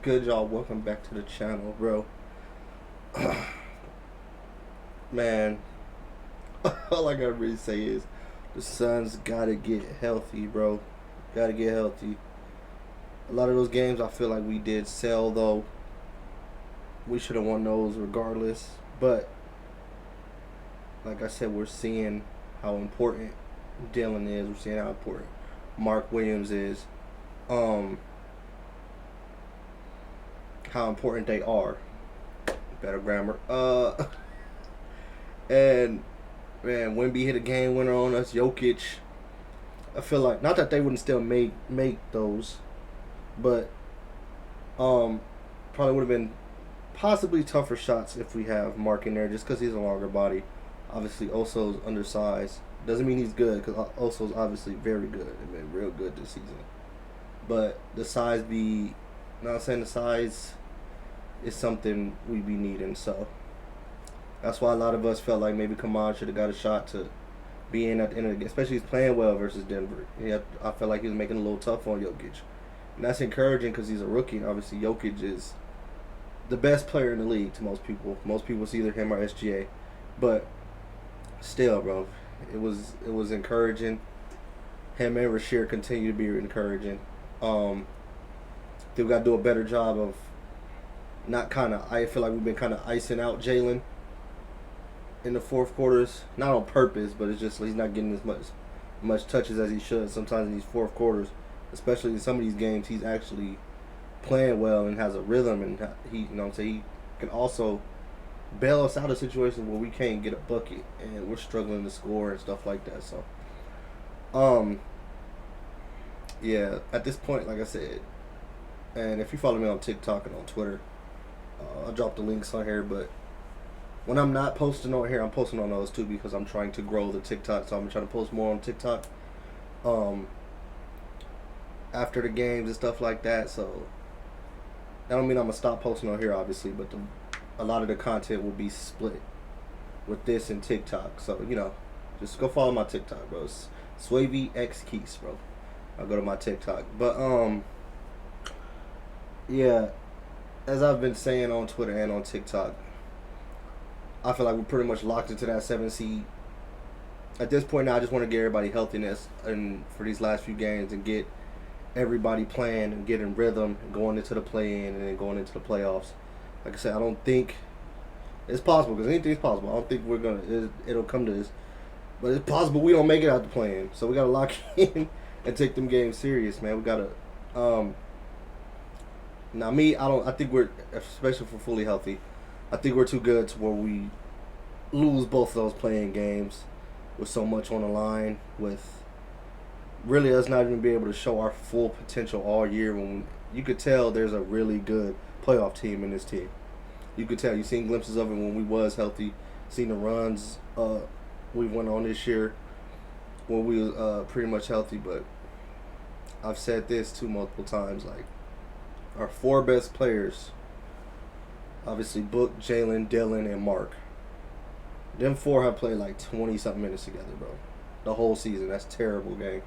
good, y'all? Welcome back to the channel, bro. Man, all I gotta really say is the Suns gotta get healthy, bro. Gotta get healthy. A lot of those games I feel like we did sell, though. We should have won those regardless. But, like I said, we're seeing how important Dylan is. We're seeing how important Mark Williams is. How important they are. Better grammar. And man, Wemby hit a game winner on us. Jokic. I feel like not that they wouldn't still make those, but probably would have been possibly tougher shots if we have Mark in there, just because he's a longer body. Obviously, Oso's undersized. Doesn't mean he's good, because Oso's obviously very good and been real good this season. But the size not saying the size is something we be needing. So that's why a lot of us felt like maybe Kaman should have got a shot to be in at the end of the game, especially he's playing well versus Denver. I felt like he was making it a little tough on Jokic. And that's encouraging because he's a rookie. And obviously, Jokic is the best player in the league to most people. Most people see either him or SGA. But still, bro, it was encouraging. Him and Rasheer continue to be encouraging. They got to do a better job of not kind of. I feel like we've been kind of icing out Jalen in the fourth quarters, not on purpose, but it's just he's not getting as much touches as he should. Sometimes in these fourth quarters, especially in some of these games, he's actually playing well and has a rhythm, and he can also bail us out of situations where we can't get a bucket and we're struggling to score and stuff like that. So, yeah, at this point, like I said, and if you follow me on TikTok and on Twitter, I'll drop the links on here. But when I'm not posting on here, I'm posting on those too, because I'm trying to grow the TikTok. So I'm trying to post more on TikTok after the games and stuff like that. So that don't mean I'm gonna stop posting on here, obviously, but a lot of the content will be split with this and TikTok. So just go follow my TikTok, bro. It's Swavy X Keys, bro. I'll go to my TikTok. But yeah, as I've been saying on Twitter and on TikTok, I feel like we're pretty much locked into that 7 seed. At this point now, I just want to get everybody healthiness and for these last few games and get everybody playing and getting rhythm and going into the play-in and then going into the playoffs. Like I said, I don't think it's possible, because anything's possible. I don't think it'll come to this, but it's possible we don't make it out the play-in. So we gotta lock in and take them games serious, man. We gotta. Now I think we're, especially for fully healthy, I think we're too good to where we lose both of those playing games with so much on the line, with really us not even be able to show our full potential all year. When you could tell there's a really good playoff team in this team. You could tell. You've seen glimpses of it when we was healthy. Seen the runs we went on this year when we was pretty much healthy. But I've said this too multiple times, like our four best players, obviously Book, Jalen, Dylan, and Mark. Them four have played like 20-something minutes together, bro. The whole season. That's terrible, gang.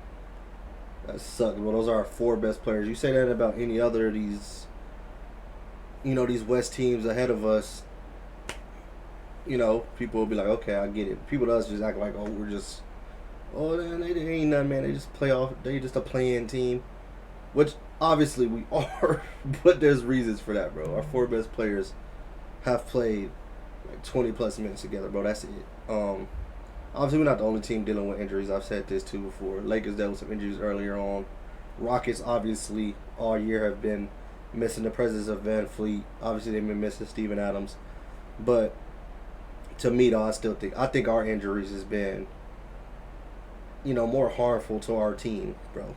That sucks. Well, those are our four best players. You say that about any other of these, these West teams ahead of us, people will be like, okay, I get it. People to us just act like, oh, man, they ain't nothing, man. They just play off. They just a playing team, which obviously we are, but there's reasons for that, bro. Our four best players have played like 20+ minutes together, bro. That's it. Obviously, we're not the only team dealing with injuries. I've said this too before. Lakers dealt with some injuries earlier on. Rockets, obviously, all year have been missing the presence of Van Fleet. Obviously, they've been missing Steven Adams. But to me, though, I think our injuries has been, more harmful to our team, bro.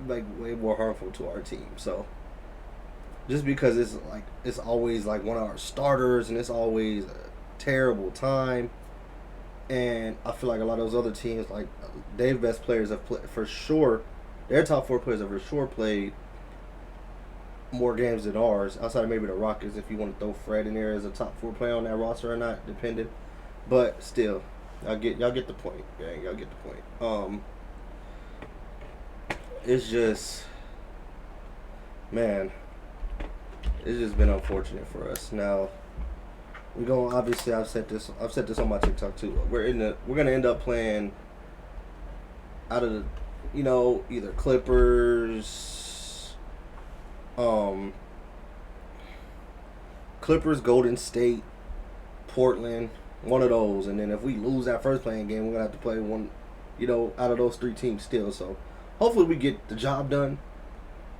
Like, way more harmful to our team. So just because it's always like one of our starters and it's always a terrible time. And I feel like a lot of those other teams, like their best players have played for sure. Their top four players have for sure played more games than ours, outside of maybe the Rockets, if you want to throw Fred in there as a top four player on that roster or not, depending. But still, y'all get the point, gang. Y'all get the point. It's just, man, It's just been unfortunate for us. Now we're going. Obviously, I've said this on my TikTok too. We're gonna end up playing out of the, either um, Clippers, Golden State, Portland, one of those, and then if we lose that first playing game, we're gonna have to play one, out of those three teams still. So hopefully we get the job done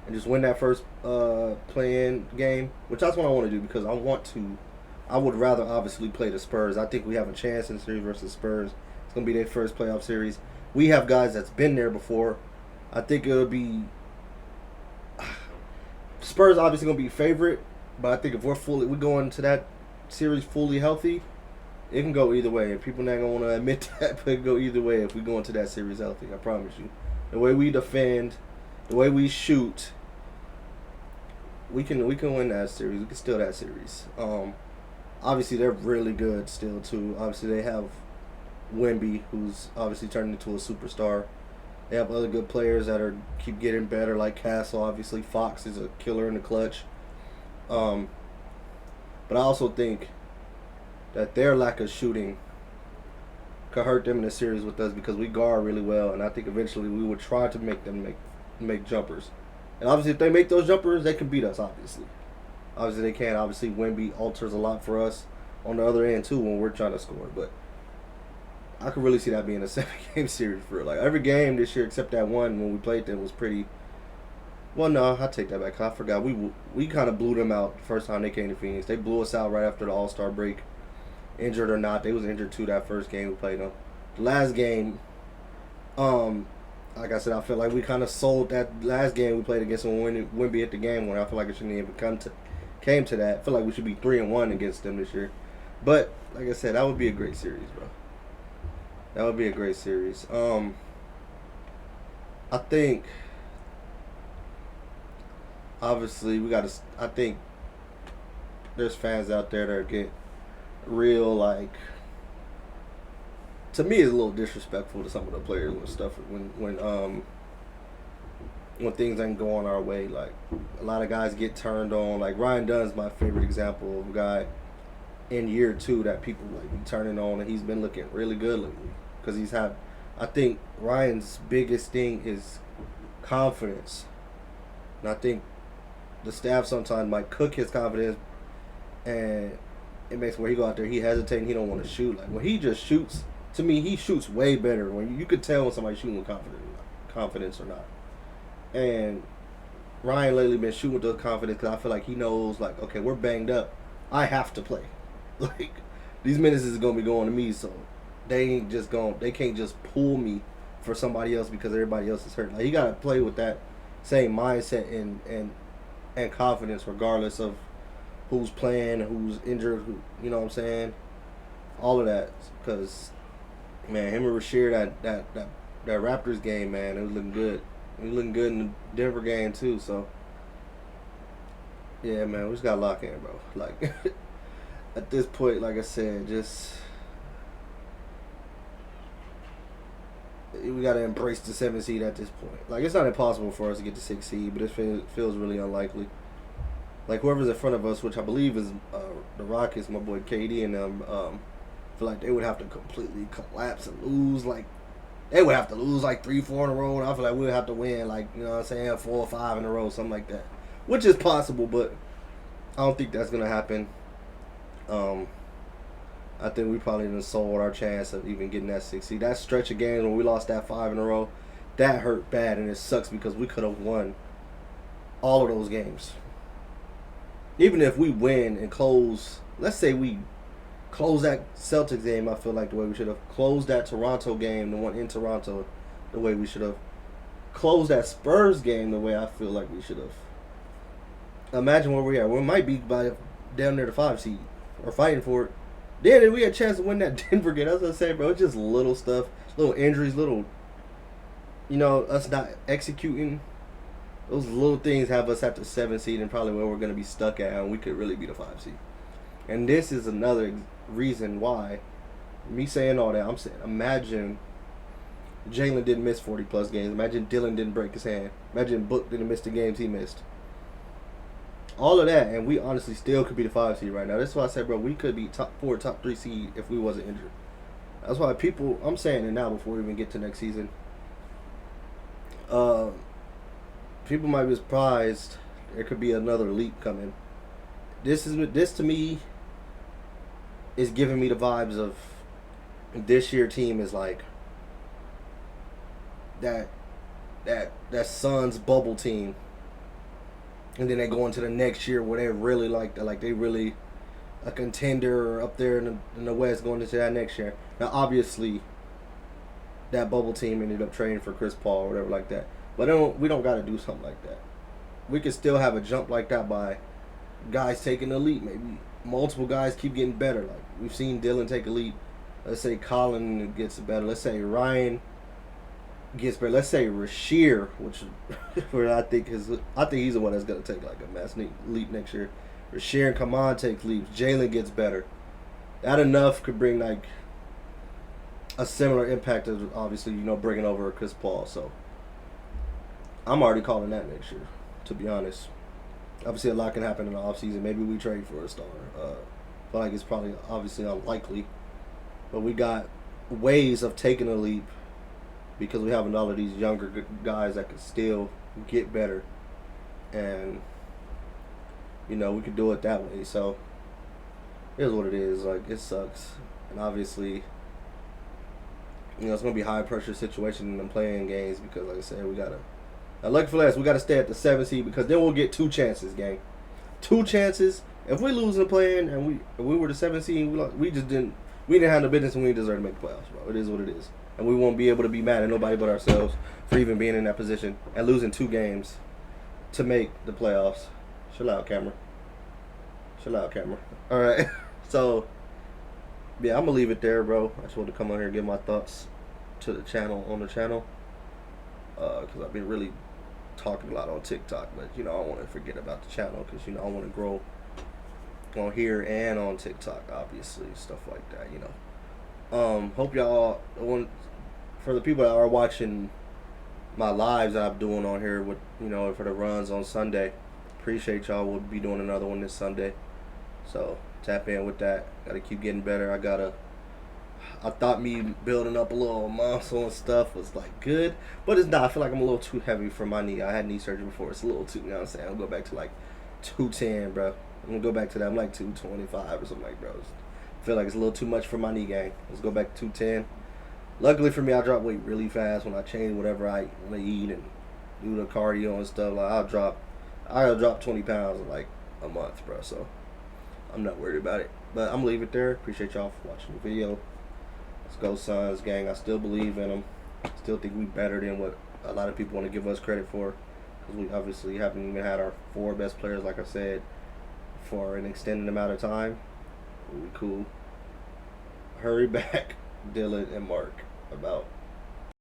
and just win that first play-in game, which that's what I want to do because I would rather obviously play the Spurs. I think we have a chance in the series versus Spurs. It's gonna be their first playoff series. We have guys that's been there before. I think it'll be Spurs obviously gonna be favorite, but I think if we go into that series fully healthy, it can go either way. And people not gonna want to admit that, but it can go either way if we go into that series healthy. I promise you. The way we defend, the way we shoot, we can win that series. We can steal that series. Obviously they're really good still too. Obviously they have Wemby, who's obviously turned into a superstar. They have other good players that keep getting better, like Castle. Obviously Fox is a killer in the clutch. But I also think that their lack of shooting could hurt them in the series with us because we guard really well, and I think eventually we would try to make them make jumpers. And obviously, if they make those jumpers, they can beat us. Obviously they can. Obviously, Wemby alters a lot for us on the other end too when we're trying to score. But I could really see that being a 7-game series for real. Like every game this year except that one when we played them was pretty. Well, no, I take that back. I forgot we kind of blew them out the first time they came to Phoenix. They blew us out right after the All-Star break. Injured or not, they was injured too that first game we played them. The last game, like I said, I feel like we kind of sold that last game we played against them when Wemby hit the game when I feel like it shouldn't even came to that. I feel like we should be 3-1 against them this year. But like I said, that would be a great series, bro. That would be a great series. I think obviously I think there's fans out there that get real, like, to me it's a little disrespectful to some of the players and stuff when things ain't going our way. Like a lot of guys get turned on. Like Ryan Dunn's my favorite example of a guy in year 2 that people like be turning on, and he's been looking really good lately because I think Ryan's biggest thing is confidence, and I think the staff sometimes might cook his confidence, and it makes where he go out there, he hesitating, he don't want to shoot. Like when he just shoots, to me, he shoots way better. When you could tell when somebody's shooting with confidence or not. And Ryan lately been shooting with the confidence because I feel like he knows, like, okay, we're banged up, I have to play. Like these minutes is gonna be going to me, so they can't just pull me for somebody else because everybody else is hurt. Like you gotta play with that same mindset and confidence regardless of who's playing, who's injured, you know what I'm saying? All of that. Because, man, him and Rasheer, that Raptors game, man, it was looking good. It was looking good in the Denver game, too. So, yeah, man, we just got to lock in, bro. Like, at this point, like I said, we got to embrace the 7th seed at this point. Like, it's not impossible for us to get the 6th seed, but it feels really unlikely. Like whoever's in front of us, which I believe is the Rockets, my boy KD and them, feel like they would have to completely collapse and lose. Like they would have to lose like 3-4 in a row, and I feel like we'd have to win like, you know what I'm saying, 4 or 5 in a row, something like that, which is possible, but I don't think that's gonna happen. I think we probably done sold our chance of even getting that 6 seed. That stretch of games when we lost that 5 in a row, that hurt bad, and it sucks because we could have won all of those games. Even if we win and close, let's say we close that Celtics game, I feel like the way we should have closed that Toronto game, the one in Toronto, the way we should have closed that Spurs game, the way I feel like we should have. Imagine where we are. We might be by down near the 5 seed or fighting for it. Then we had a chance to win that Denver game. I was gonna say, bro, it's just little stuff, little injuries, little, us not executing. Those little things have us at the 7th seed and probably where we're going to be stuck at, and we could really be the 5 seed. And this is another reason why, me saying all that, I'm saying, imagine Jalen didn't miss 40-plus games. Imagine Dylan didn't break his hand. Imagine Book didn't miss the games he missed. All of that, and we honestly still could be the 5 seed right now. That's why I said, bro, we could be top 4, top 3 seed if we wasn't injured. That's why people, I'm saying it now before we even get to next season. Uh, People might be surprised there could be another leap coming. This to me is giving me the vibes of this year team is like that that Suns bubble team, and then they go into the next year where they're really like they really a contender up there in the West going into that next year. Now, obviously, that bubble team ended up trading for Chris Paul or whatever like that. But we don't got to do something like that. We could still have a jump like that by guys taking the leap. Maybe multiple guys keep getting better. Like we've seen Dylan take a leap. Let's say Colin gets better. Let's say Ryan gets better. Let's say Rasheer, which where I think he's the one that's gonna take like a mass leap next year. Rasheer and Kaman take leaps. Jalen gets better. That enough could bring like a similar impact as obviously bringing over Chris Paul. So I'm already calling that next year. To be honest, obviously a lot can happen in the offseason. Maybe we trade for a star. Feel like it's probably obviously unlikely, but we got ways of taking a leap because we have all of these younger guys that can still get better, and we could do it that way. So here's what it is. Like it sucks, and obviously, it's gonna be a high pressure situation in them playing games because, like I said, we gotta. Now, lucky for us, we gotta stay at the 7 seed because then we'll get 2 chances, gang. 2 chances. If we lose in the play-in and we were the 7 seed, we didn't have no business and we didn't deserve to make the playoffs, bro. It is what it is, and we won't be able to be mad at nobody but ourselves for even being in that position and losing 2 games to make the playoffs. Chill out, camera. Chill out, camera. All right. So, yeah, I'm gonna leave it there, bro. I just wanted to come on here and give my thoughts to the channel on the channel because I've been really talking a lot on TikTok, but I don't want to forget about the channel because I want to grow on here and on TikTok, obviously, stuff like that. Hope y'all for the people that are watching my lives that I'm doing on here with for the runs on Sunday. Appreciate y'all. We'll be doing another one this Sunday, so tap in with that. Got to keep getting better. I thought me building up a little muscle and stuff was like good, but it's not. I feel like I'm a little too heavy for my knee. I had knee surgery before. It's a little too, what I'm saying? I'll go back to like 210, bro. I'm gonna go back to that. I'm like 225 or something like, bro. I feel like it's a little too much for my knee, gang. Let's go back to 210. Luckily for me, I drop weight really fast when I change whatever I want to eat and do the cardio and stuff. Like I'll drop 20 pounds in like a month, bro. So I'm not worried about it. But I'm gonna leave it there. Appreciate y'all for watching the video. Let's go Suns, gang. I still believe in them. Still think we better than what a lot of people want to give us credit for. Because we obviously haven't even had our 4 best players, like I said, for an extended amount of time. We cool. Hurry back, Dylan and Mark, about